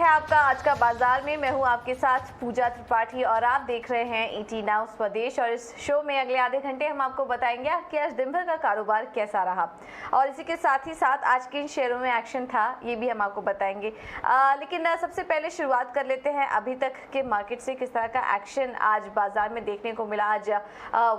आपका आज का बाजार में। मैं हूं आपके साथ पूजा त्रिपाठी और आप देख रहे हैं 18 नाउ स्वदेश। और इस शो में अगले आधे घंटे हम आपको बताएंगे कि आज दिन भर का कारोबार कैसा रहा और इसी के साथ ही साथ आज किन शेयरों में एक्शन था ये भी हम आपको बताएंगे। लेकिन सबसे पहले शुरुआत कर लेते हैं अभी तक के मार्केट से, किस तरह का एक्शन आज बाजार में देखने को मिला। आज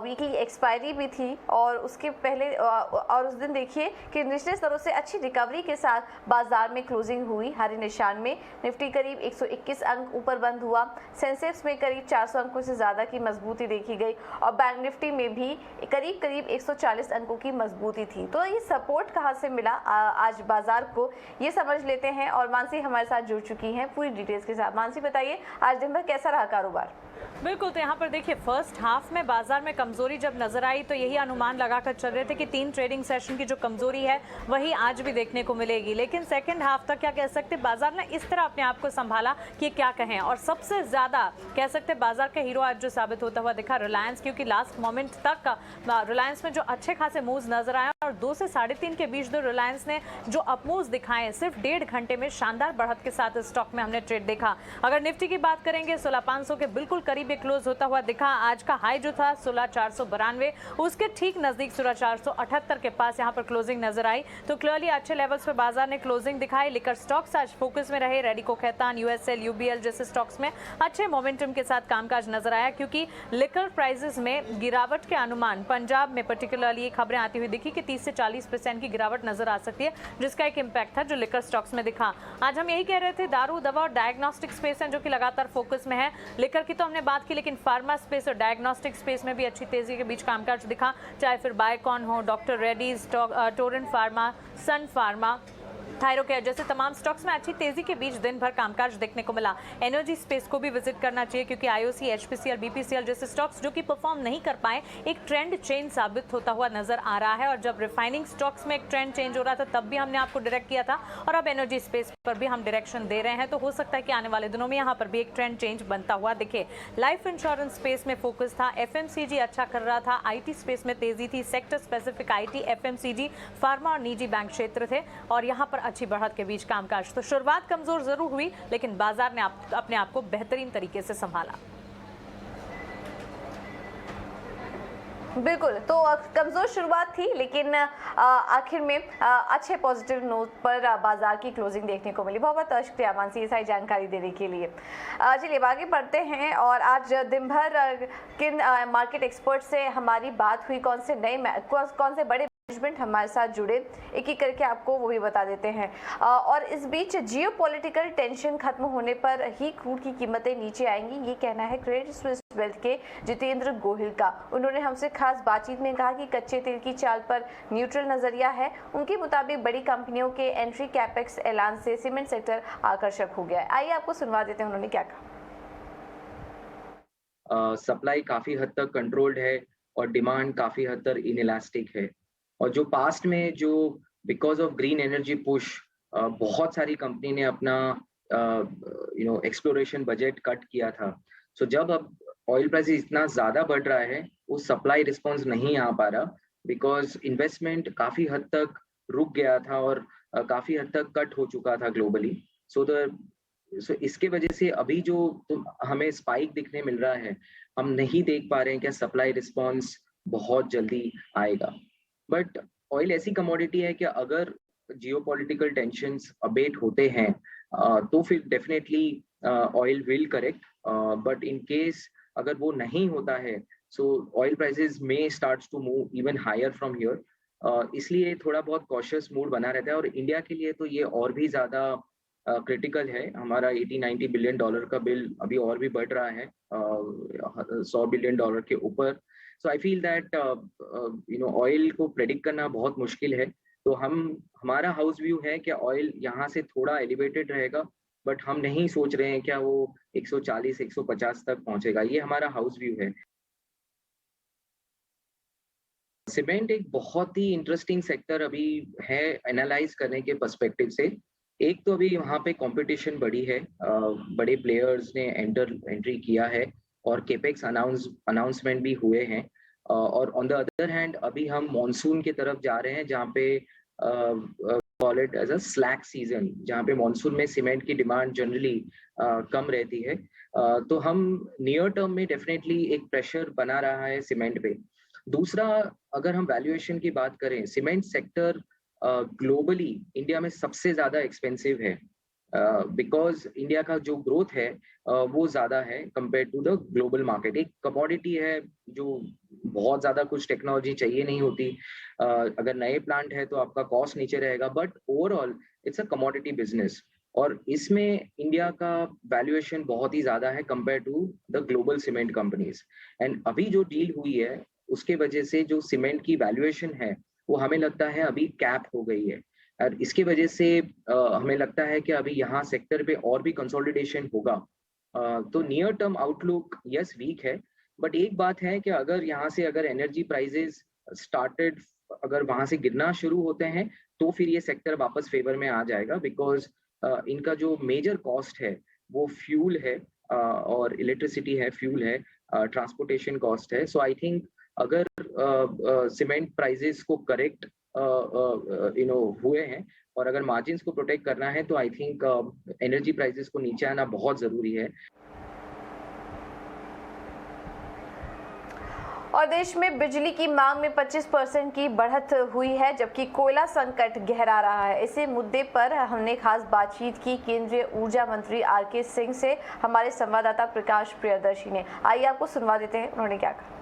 वीकली एक्सपायरी भी थी और उसके पहले और उस दिन देखिए कि निचले स्तरों से अच्छी रिकवरी के साथ बाजार में क्लोजिंग हुई हरे निशान में। निफ्टी करीब 121 अंक ऊपर बंद हुआ। सेंसेक्स में करीब 400 अंकों से ज़्यादा की मजबूती देखी गई और बैंक निफ्टी में भी करीब 140 अंकों की मजबूती थी। तो ये सपोर्ट कहाँ से मिला आज बाजार को, ये समझ लेते हैं। और मानसी हमारे साथ जुड़ चुकी हैं पूरी डिटेल्स के साथ। मानसी बताइए आज दिन भर कैसा रहा कारोबार? बिल्कुल, तो यहाँ पर देखिए फर्स्ट हाफ में बाजार में कमजोरी जब नजर आई तो यही अनुमान लगाकर चल रहे थे कि 3 ट्रेडिंग सेशन की जो कमजोरी है वही आज भी देखने को मिलेगी। लेकिन सेकंड हाफ तक क्या कह सकते बाजार ने इस तरह अपने आप को संभाला कि क्या कहें। और सबसे ज्यादा कह सकते बाजार का हीरो आज जो साबित होता हुआ दिखा रिलायंस, क्योंकि लास्ट मोमेंट तक रिलायंस में जो अच्छे खासे मूव्स नजर आए और 2 से 3.5 के बीच जो रिलायंस ने जो अप मूव्स दिखाए सिर्फ 1.5 घंटे में शानदार बढ़त के साथ स्टॉक में हमने ट्रेड देखा। अगर निफ्टी की बात करेंगे 16,500 के बिल्कुल करीब क्लोज होता हुआ दिखा। आज का हाई जो था 16,492, उसके ठीक नजदीक 16,478 के पास यहां पर क्लोजिंग नजर आई। तो क्लियरली अच्छे लेवल्स पे बाजार ने क्लोजिंग दिखाई। लिकर स्टॉक्स आज फोकस में रहे। रेडिको खैतान, यूएसएल, यूबीएल जैसे स्टॉक्स में अच्छे मोमेंटम के साथ कामकाज नजर आया, क्योंकि लिकर प्राइसेस में गिरावट के अनुमान पंजाब में पर्टिकुलरली खबरें आती हुई दिखी कि 30 से 40% की गिरावट नजर आ सकती है, जिसका एक इंपैक्ट था जो लिकर स्टॉक्स में दिखा। आज हम यही कह रहे थे दारू, दवा और डायग्नोस्टिक स्पेस हैं जो कि लगातार फोकस में है। लिकर की तो हमने बात की, लेकिन फार्मा स्पेस और डायग्नोस्टिक स्पेस में भी अच्छी तेजी के बीच कामकाज दिखा, चाहे फिर बायोकॉन हो, डॉक्टर रेड्डीज, टोरेंट फार्मा, सन फार्मा, थायरोकेयर जैसे तमाम स्टॉक्स में अच्छी तेजी के बीच दिन भर कामकाज देखने को मिला। एनर्जी स्पेस को भी विजिट करना चाहिए, क्योंकि आईओसी, एचपीसीएल, बीपीसीएल जैसे स्टॉक्स जो कि परफॉर्म नहीं कर पाए, एक ट्रेंड चेंज साबित होता हुआ नजर आ रहा है। और जब रिफाइनिंग स्टॉक्स में एक ट्रेंड चेंज हो रहा था तब भी हमने आपको डायरेक्ट किया था और अब एनर्जी स्पेस पर भी हम डायरेक्शन दे रहे हैं। तो हो सकता है कि आने वाले दिनों में यहाँ पर भी एक ट्रेंड चेंज बनता हुआ दिखे। लाइफ इंश्योरेंस स्पेस में फोकस था। एफएमसीजी अच्छा कर रहा था। आईटी स्पेस में तेजी थी। Sector specific IT, FMCG, pharma और निजी बैंक क्षेत्र थे और यहाँ पर अच्छी बढ़त के बीच कामकाज। तो शुरुआत कमजोर जरूर हुई, लेकिन बाजार ने अपने आप को बेहतरीन तरीके से संभाला। बिल्कुल, तो कमजोर शुरुआत थी, लेकिन आखिर में अच्छे पॉजिटिव नोट पर बाजार की क्लोजिंग देखने को मिली। बहुत बहुत शुक्रिया मानसी सारी जानकारी देने के लिए। चलिए आगे बढ़ते हैं। और आज दिन भर किन मार्केट एक्सपर्ट से हमारी बात हुई, कौन से बड़े मैनेजमेंट हमारे साथ जुड़े, एक एक करके आपको वो भी बता देते हैं। और इस बीच जियोपॉलिटिकल टेंशन खत्म होने पर ही क्रूड की कीमतें नीचे आएंगी, ये कहना है क्रेडिट स्विस वेल्थ के जितेंद्र गोहिल का। उन्होंने हमसे खास बातचीत में कहा कि कच्चे तेल की चाल पर न्यूट्रल नजरिया है। उनके मुताबिक बड़ी कंपनियों के एंट्री कैपेक्स ऐलान से सीमेंट सेक्टर आकर्षक हो गया है। आइए आपको सुनवा देते हैं उन्होंने क्या कहा। सप्लाई काफी हद तक कंट्रोल्ड है और डिमांड काफी हद तक इनइलास्टिक है। और जो पास्ट में जो because of green energy push बहुत सारी कंपनी ने अपना एक्सप्लोरेशन बजट कट किया था। सो जब अब ऑयल प्राइस इतना ज्यादा बढ़ रहा है, वो सप्लाई रिस्पॉन्स नहीं आ पा रहा, बिकॉज इन्वेस्टमेंट काफी हद तक रुक गया था और काफी हद तक कट हो चुका था ग्लोबली। सो इसके वजह से अभी जो हमें स्पाइक दिखने मिल रहा है, हम नहीं देख पा रहे हैं कि सप्लाई रिस्पॉन्स बहुत जल्दी आएगा। बट ऑयल ऐसी कमोडिटी है कि अगर जियोपॉलिटिकल टेंशंस अबेट होते हैं तो फिर definitely oil will correct. But in case अगर वो नहीं होता है, सो ऑयल प्राइसेस में starts to move even higher from here. इसलिए थोड़ा बहुत कॉशियस मूड बना रहता है। और इंडिया के लिए तो ये और भी ज्यादा क्रिटिकल है। हमारा 80-90 बिलियन डॉलर का बिल अभी और भी बढ़ रहा है 100 बिलियन डॉलर के ऊपर। सो आई फील दैट ऑयल को प्रेडिक्ट करना बहुत मुश्किल है। तो हमारा हाउस व्यू है कि ऑयल यहाँ से थोड़ा एलिवेटेड रहेगा, बट हम नहीं सोच रहे हैं क्या वो 140-150 तक पहुंचेगा। ये हमारा हाउस व्यू है। सीमेंट एक बहुत ही इंटरेस्टिंग सेक्टर अभी है एनालाइज करने के पर्सपेक्टिव से। एक तो अभी वहाँ पे कंपटीशन बढ़ी है, बड़े प्लेयर्स ने एंट्री किया है और केपेक्स अनाउंसमेंट भी हुए हैं। और ऑन द अदर हैंड अभी हम मॉनसून की तरफ जा रहे हैं, जहाँ पे call it as a slack season, जहाँ पे मानसून में सीमेंट की डिमांड जनरली कम रहती है। तो हम नियर टर्म में डेफिनेटली एक प्रेशर बना रहा है सीमेंट पे। दूसरा, अगर हम वैल्यूएशन की बात करें, सीमेंट सेक्टर ग्लोबली इंडिया में सबसे ज्यादा एक्सपेंसिव है, बिकॉज इंडिया का जो ग्रोथ है वो ज्यादा है compare to the global market. एक कमोडिटी है जो बहुत ज्यादा कुछ टेक्नोलॉजी चाहिए नहीं होती, अगर नए प्लांट है तो आपका कॉस्ट नीचे रहेगा, but overall it's a commodity business, और इसमें इंडिया का वैल्यूएशन बहुत ही ज्यादा है compare to the global cement companies. And अभी जो डील हुई है उसके वजह से जो सीमेंट की वैल्यूएशन है वो हमें लगता है अभी कैप हो गई है, और इसकी वजह से हमें लगता है कि अभी यहाँ सेक्टर पे और भी कंसोलिडेशन होगा। तो near term outlook is weak है, बट एक बात है कि अगर यहाँ से अगर एनर्जी प्राइसेस स्टार्टेड अगर वहां से गिरना शुरू होते हैं तो फिर ये सेक्टर वापस फेवर में आ जाएगा, बिकॉज इनका जो मेजर कॉस्ट है वो फ्यूल है, और इलेक्ट्रिसिटी है, फ्यूल है, ट्रांसपोर्टेशन कॉस्ट है। सो आई थिंक अगर सीमेंट प्राइसेस को करेक्ट हुए हैं और अगर मार्जिन्स को प्रोटेक्ट करना है तो आई थिंक एनर्जी प्राइसेस को नीचे आना बहुत जरूरी है। और देश में बिजली की मांग में 25% की बढ़त हुई है, जबकि कोयला संकट गहरा रहा है। इसी मुद्दे पर हमने खास बातचीत की केंद्रीय ऊर्जा मंत्री आर.के. सिंह से हमारे संवाददाता प्रकाश प्रियदर्शी ने। आइए आपको सुनवा देते हैं उन्होंने क्या कहा।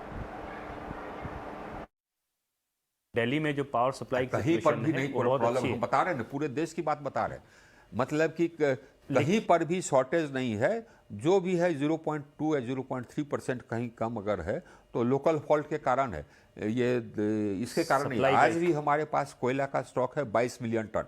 दिल्ली में जो पावर सप्लाई कहीं पर भी नहीं प्रॉब्लम, हम बता रहे हैं, पूरे देश की बात बता रहे हैं, मतलब कि कहीं पर भी शॉर्टेज नहीं है। जो भी है 0.2 या 0.3% कहीं कम अगर है तो लोकल फॉल्ट के कारण है, ये इसके कारण नहीं। आज भी हमारे पास कोयला का स्टॉक है 22 मिलियन टन,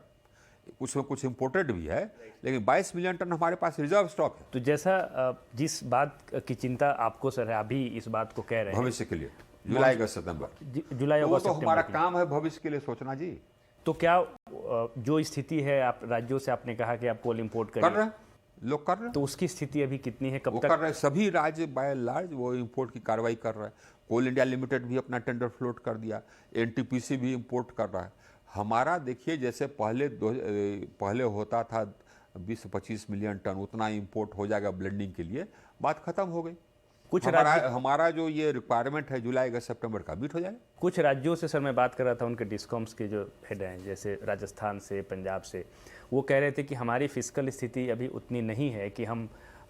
उसमें कुछ इंपोर्टेड भी है, लेकिन 22 मिलियन टन हमारे पास रिजर्व स्टॉक है। तो जैसा जिस बात की चिंता आपको सर है, अभी इस बात को कह रहे हैं भविष्य के लिए, जुलाई अगस्त सितंबर, जुलाई अगस्त तो हमारा काम है भविष्य के लिए सोचना जी। तो क्या जो स्थिति है, आप राज्यों से आपने कहा कि आप कोल इंपोर्ट कर रहे हैं, लोग कर रहे हैं, तो उसकी स्थिति अभी कितनी है, कब तक कर रहे हैं? सभी राज्य बाय लार्ज वो इंपोर्ट की कार्रवाई कर रहा है। कोल इंडिया लिमिटेड भी अपना टेंडर फ्लोट कर दिया, एनटीपीसी भी इंपोर्ट कर रहा है। हमारा देखिए, जैसे पहले होता था 20-25 मिलियन टन, उतना इंपोर्ट हो जाएगा ब्लेंडिंग के लिए, बात खत्म हो गई। कुछ हमारा जो ये रिक्वायरमेंट है जुलाई अगस्त सितंबर का बीट हो जाएगा। कुछ राज्यों से सर मैं बात कर रहा था, उनके डिस्कॉम्स के जो हेड हैं, जैसे राजस्थान से, पंजाब से, वो कह रहे थे कि हमारी फिजिकल स्थिति अभी उतनी नहीं है कि हम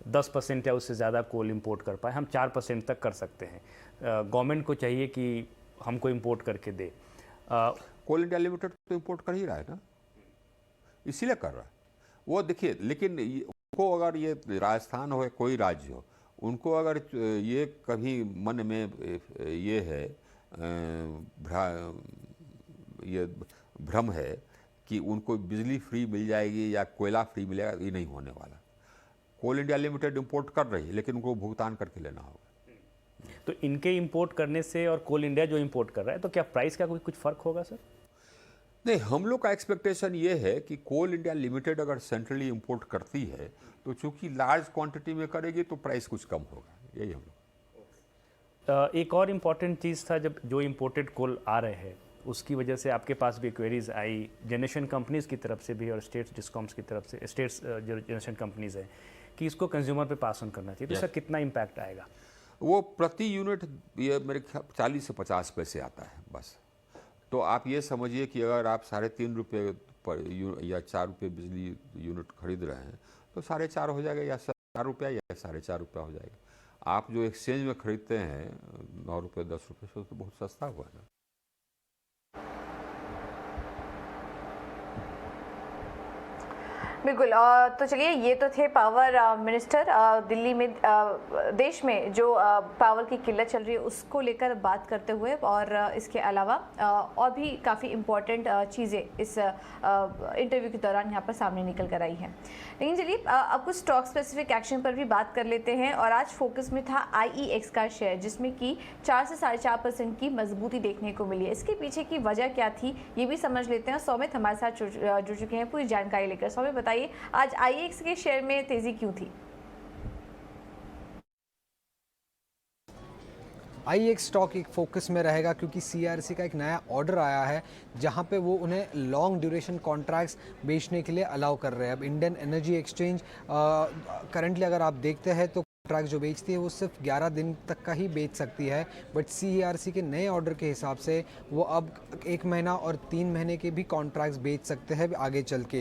10% या उससे ज़्यादा कोल इंपोर्ट कर पाए, हम 4% तक कर सकते हैं। गवर्नमेंट को चाहिए कि हमको इंपोर्ट करके दे। कोल इंडिया लिमिटेड तो इंपोर्ट कर ही रहा है ना, इसीलिए कर रहा है वो। देखिए, लेकिन उनको अगर ये राजस्थान हो या कोई राज्य हो, उनको अगर ये कभी मन में ये है ये भ्रम है कि उनको बिजली फ्री मिल जाएगी या कोयला फ्री मिलेगा, ये नहीं होने वाला। कोल इंडिया लिमिटेड इंपोर्ट कर रही है, लेकिन उनको भुगतान करके लेना होगा। तो इनके इंपोर्ट करने से और कोल इंडिया जो इंपोर्ट कर रहा है, तो क्या प्राइस का कोई कुछ फर्क होगा सर? नहीं, हम लोग का एक्सपेक्टेशन ये है कि कोल इंडिया लिमिटेड अगर सेंट्रली इंपोर्ट करती है तो चूंकि लार्ज क्वांटिटी में करेगी तो प्राइस कुछ कम होगा, यही हम लोग। एक और इम्पॉर्टेंट चीज़ था, जब जो इम्पोर्टेड कोल आ रहे हैं उसकी वजह से आपके पास भी क्वेरीज आई जनरेशन कंपनीज़ की तरफ से भी और स्टेट्स डिस्कॉम्स की तरफ से, स्टेट्स जो जनरेशन कंपनीज़ हैं, कि इसको कंज्यूमर पे पास ऑन करना चाहिए। तो सर कितना इम्पैक्ट आएगा? वो प्रति यूनिट ये मेरे ख्याल 40 से 50 पैसे आता है बस। तो आप ये समझिए कि अगर आप 3.5 रुपये पर या 4 रुपये बिजली यूनिट खरीद रहे हैं तो 4.5 हो जाएगा, या 4 रुपया या 4.5 रुपया हो जाएगा। आप जो एक्सचेंज में खरीदते हैं 9 रुपये 10 रुपये से, तो बहुत सस्ता हुआ है ना। बिल्कुल। तो चलिए, ये तो थे पावर मिनिस्टर। दिल्ली में देश में जो पावर की किल्लत चल रही है उसको लेकर बात करते हुए, और इसके अलावा और भी काफ़ी इम्पोर्टेंट चीज़ें इस इंटरव्यू के दौरान यहाँ पर सामने निकल कर आई हैं। लेकिन चलिए अब कुछ स्टॉक स्पेसिफिक एक्शन पर भी बात कर लेते हैं। और आज फोकस में था IEX का शेयर, जिसमें कि 4 से 4.5% की मजबूती देखने को मिली है। इसके पीछे की वजह क्या थी ये भी समझ लेते हैं। सौमित हमारे साथ जुड़ चुके हैं पूरी जानकारी लेकर। सौमित बताइए, आज IEX के शेयर में तेजी क्यों थी? IEX स्टॉक एक फोकस में रहेगा क्योंकि CERC का एक नया ऑर्डर आया है जहां पे वो उन्हें लॉन्ग ड्यूरेशन कॉन्ट्रैक्ट्स बेचने के लिए अलाउ कर रहे हैं। अब इंडियन एनर्जी एक्सचेंज करंटली अगर आप देखते हैं तो कॉन्ट्रैक्ट जो बेचती है वो सिर्फ 11 दिन तक का ही बेच सकती है, बट CERC के नए ऑर्डर के हिसाब से वो अब 1 महीना और 3 महीने के भी कॉन्ट्रैक्ट्स बेच सकते हैं आगे चल के।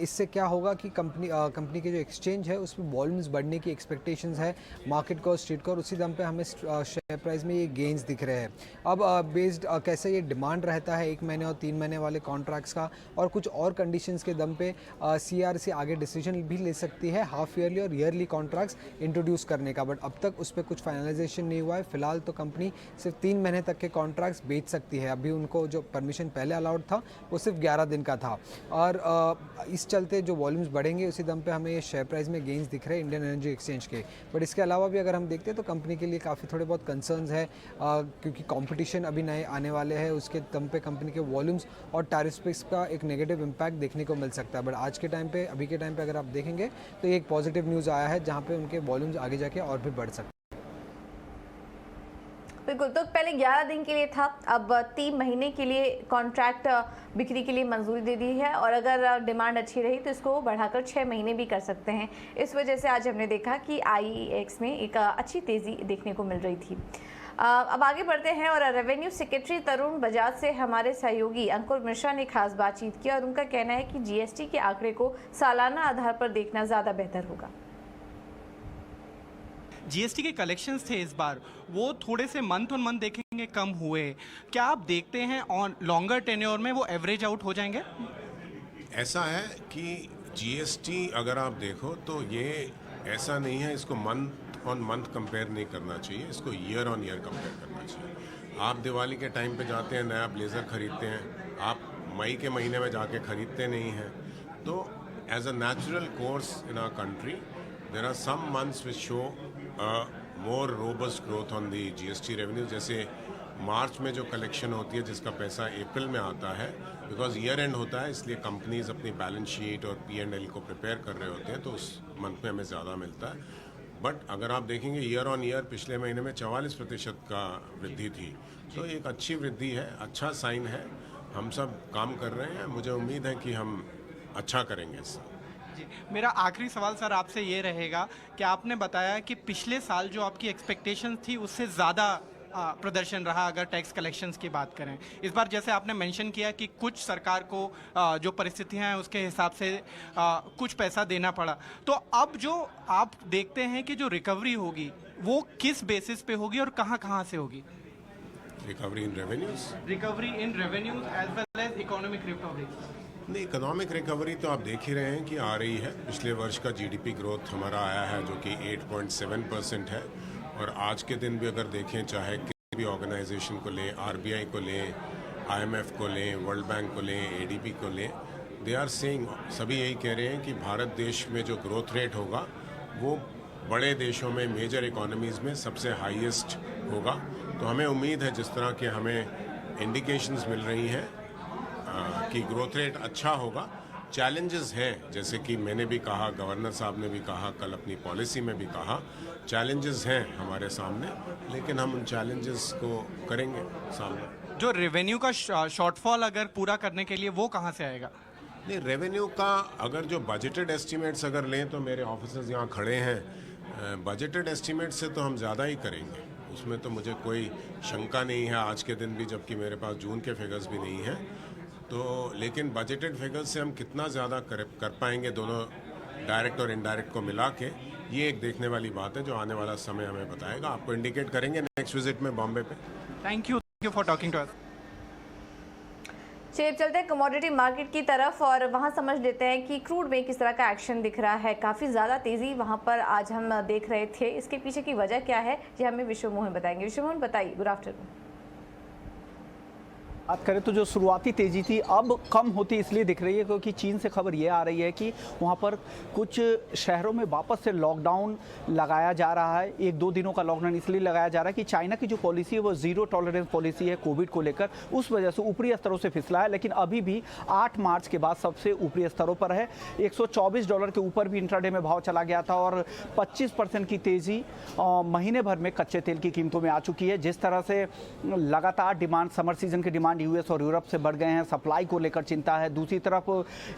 इससे क्या होगा कि कंपनी के जो एक्सचेंज है उसमें वॉल्यूम्स बढ़ने की एक्सपेक्टेशंस है मार्केट को, स्ट्रीट को, और उसी दम पे हमें शेयर प्राइस में ये गेंस दिख रहे हैं। अब बेस्ड कैसे ये डिमांड रहता है 1 महीने और 3 महीने वाले कॉन्ट्रैक्ट्स का और कुछ और कंडीशंस के दम पे CERC आगे डिसीजन भी ले सकती है हाफ ईयरली और ईयरली कॉन्ट्रैक्ट्स इंट्रोड्यूस करने का, बट अब तक उस पर कुछ फाइनलाइजेशन नहीं हुआ है। फिलहाल तो कंपनी सिर्फ 3 महीने तक के कॉन्ट्रैक्ट्स बेच सकती है। अभी उनको जो परमिशन पहले अलाउड था वो सिर्फ 11 दिन का था और इस चलते जो वॉल्यूम्स बढ़ेंगे उसी दम पे हमें ये शेयर प्राइस में गेंस दिख रहे हैं इंडियन एनर्जी एक्सचेंज के। बट इसके अलावा भी अगर हम देखते हैं तो कंपनी के लिए काफ़ी थोड़े बहुत कंसर्न्स है क्योंकि कंपटीशन अभी नए आने वाले हैं, उसके दम पे कंपनी के वॉल्यूम्स और टैरिफ पे का एक नेगेटिव इम्पैक्ट देखने को मिल सकता है। बट आज के टाइम पे, अभी के टाइम पे अगर आप देखेंगे तो ये एक पॉजिटिव न्यूज़ आया है जहाँ पे उनके वॉल्यूम्स आगे जाके और भी बढ़ सकते हैं। बिल्कुल, तो पहले 11 दिन के लिए था, अब 3 महीने के लिए कॉन्ट्रैक्ट बिक्री के लिए मंजूरी दे दी है और अगर डिमांड अच्छी रही तो इसको बढ़ाकर 6 महीने भी कर सकते हैं। इस वजह से आज हमने देखा कि IEX में एक अच्छी तेज़ी देखने को मिल रही थी। अब आगे बढ़ते हैं और रेवेन्यू सेक्रेटरी तरुण बजाज से हमारे सहयोगी अंकुर मिश्रा ने खास बातचीत की और उनका कहना है कि GST के आंकड़े को सालाना आधार पर देखना ज़्यादा बेहतर होगा। GST के कलेक्शंस थे इस बार, वो थोड़े से मंथ ऑन मंथ देखेंगे कम हुए। क्या आप देखते हैं ऑन लॉन्गर टेन्योर में वो एवरेज आउट हो जाएंगे? ऐसा है कि GST अगर आप देखो तो ये ऐसा नहीं है, इसको मंथ ऑन मंथ कंपेयर नहीं करना चाहिए, इसको ईयर ऑन ईयर कंपेयर करना चाहिए। आप दिवाली के टाइम पे जाते हैं, नया ब्लेज़र खरीदते हैं, आप मई के महीने में जाके खरीदते नहीं हैं। तो as a natural course in our country there are some months which show more robust growth on the GST revenue. जैसे मार्च में जो कलेक्शन होती है जिसका पैसा अप्रैल में आता है, बिकॉज ईयर एंड होता है इसलिए कंपनीज अपनी बैलेंस शीट और P&L को प्रिपेयर कर रहे होते हैं, तो उस मंथ में हमें ज़्यादा मिलता है। बट अगर आप देखेंगे ईयर ऑन ईयर पिछले महीने में 44% का वृद्धि थी, तो एक अच्छी वृद्धि है, अच्छा साइन है। हम सब काम कर रहे हैं, मुझे उम्मीद है कि हम अच्छा करेंगे इससे। जी, मेरा आखिरी सवाल सर आपसे ये रहेगा कि आपने बताया कि पिछले साल जो आपकी एक्सपेक्टेशन थी उससे ज़्यादा प्रदर्शन रहा अगर टैक्स कलेक्शंस की बात करें। इस बार जैसे आपने मेंशन किया कि कुछ सरकार को जो परिस्थितियां हैं उसके हिसाब से कुछ पैसा देना पड़ा, तो अब जो आप देखते हैं कि जो रिकवरी होगी वो किस बेसिस पे होगी और कहां से होगी? Recovery in revenues, recovery in revenues as well as economic recovery. नहीं, इकोनॉमिक रिकवरी तो आप देख ही रहे हैं कि आ रही है। पिछले वर्ष का GDP ग्रोथ हमारा आया है जो कि 8.7% है, और आज के दिन भी अगर देखें, चाहे किसी भी ऑर्गेनाइजेशन को लें, RBI को लें, IMF को लें, वर्ल्ड बैंक को लें, ADB को लें, दे आर सेइंग, सभी यही कह रहे हैं कि भारत देश में जो ग्रोथ रेट होगा वो बड़े देशों में, मेजर इकोनॉमीज़ में सबसे हाईएस्ट होगा। तो हमें उम्मीद है, जिस तरह के हमें इंडिकेशंस मिल रही हैं कि ग्रोथ रेट अच्छा होगा। चैलेंजेस हैं, जैसे कि मैंने भी कहा, गवर्नर साहब ने भी कहा, कल अपनी पॉलिसी में भी कहा, चैलेंजेस हैं हमारे सामने, लेकिन हम उन चैलेंजेस को करेंगे सामना। जो रेवेन्यू का शॉर्टफॉल अगर पूरा करने के लिए वो कहाँ से आएगा? नहीं, रेवेन्यू का अगर जो बजटेड एस्टीमेट्स अगर लें तो मेरे ऑफिसर्स यहाँ खड़े हैं, बजटेड एस्टीमेट से तो हम ज़्यादा ही करेंगे, उसमें तो मुझे कोई शंका नहीं है आज के दिन भी, जबकि मेरे पास जून के फिगर्स भी नहीं हैं। तो लेकिन बजटेड फिगर्स से हम कितना ज़्यादा कर पाएंगे दोनों डायरेक्ट और इनडायरेक्ट को मिला के, ये एक देखने वाली बात है जो आने वाला समय हमें बताएगा। आपको इंडिकेट करेंगे नेक्स्ट विजिट में बॉम्बे पे। Thank you for talking to us. चलिए चलते हैं कमोडिटी मार्केट की तरफ और वहां समझ लेते हैं कि क्रूड में किस तरह का एक्शन दिख रहा है। काफ़ी ज़्यादा तेज़ी वहां पर आज हम देख रहे थे, इसके पीछे की वजह क्या है ये हमें विश्व मोहन बताएंगे। विश्व मोहन बताइए, गुड आफ्टरनून। बात करें तो जो शुरुआती तेजी थी अब कम होती इसलिए दिख रही है क्योंकि चीन से खबर ये आ रही है कि वहाँ पर कुछ शहरों में वापस से लॉकडाउन लगाया जा रहा है। 1-2 दिनों का लॉकडाउन इसलिए लगाया जा रहा है कि चाइना की जो पॉलिसी है वो जीरो टॉलरेंस पॉलिसी है कोविड को लेकर, उस वजह से ऊपरी स्तरों से फिसला है। लेकिन अभी भी 8 मार्च के बाद सबसे ऊपरी स्तरों पर है। $124 के ऊपर भी इंट्राडे में भाव चला गया था और 25% की तेजी महीने भर में कच्चे तेल की कीमतों में आ चुकी है। जिस तरह से लगातार डिमांड, समर सीजन की डिमांड यूएस और यूरोप से बढ़ गए हैं, सप्लाई को लेकर चिंता है। दूसरी तरफ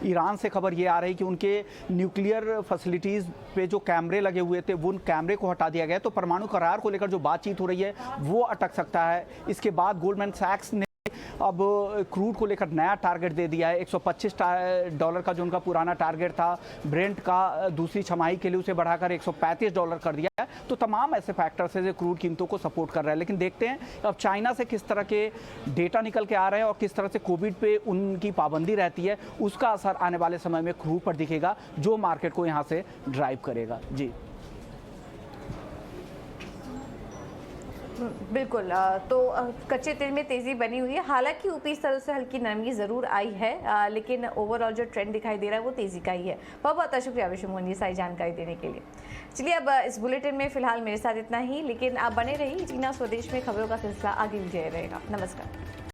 ईरान से खबर ये आ रही कि उनके न्यूक्लियर फैसिलिटीज़ पे जो कैमरे लगे हुए थे वो उन कैमरे को हटा दिया गया, तो परमाणु करार को लेकर जो बातचीत हो रही है वो अटक सकता है। इसके बाद गोल्डमैन सैक्स ने अब क्रूड को लेकर नया टारगेट दे दिया है। $125 का जो उनका पुराना टारगेट था ब्रेंट का, दूसरी छमाही के लिए उसे बढ़ाकर $135 कर दिया है। तो तमाम ऐसे फैक्टर्स हैं जो क्रूड कीमतों को सपोर्ट कर रहे हैं। लेकिन देखते हैं अब चाइना से किस तरह के डेटा निकल के आ रहे हैं और किस तरह से कोविड पे उनकी पाबंदी रहती है, उसका असर आने वाले समय में क्रूड पर दिखेगा, जो मार्केट को यहाँ से ड्राइव करेगा। जी बिल्कुल। तो कच्चे तेल में तेजी बनी हुई है, हालांकि ऊपरी स्तरों से हल्की नरमी जरूर आई है, लेकिन ओवरऑल जो ट्रेंड दिखाई दे रहा है वो तेजी का ही है। बहुत बहुत शुक्रिया विशु मोहन ये सारी जानकारी देने के लिए। चलिए अब इस बुलेटिन में फिलहाल मेरे साथ इतना ही, लेकिन आप बने रहिए, ईटी नाउ स्वदेश में खबरों का सिलसिला आगे भी जारी रहेगा। नमस्कार।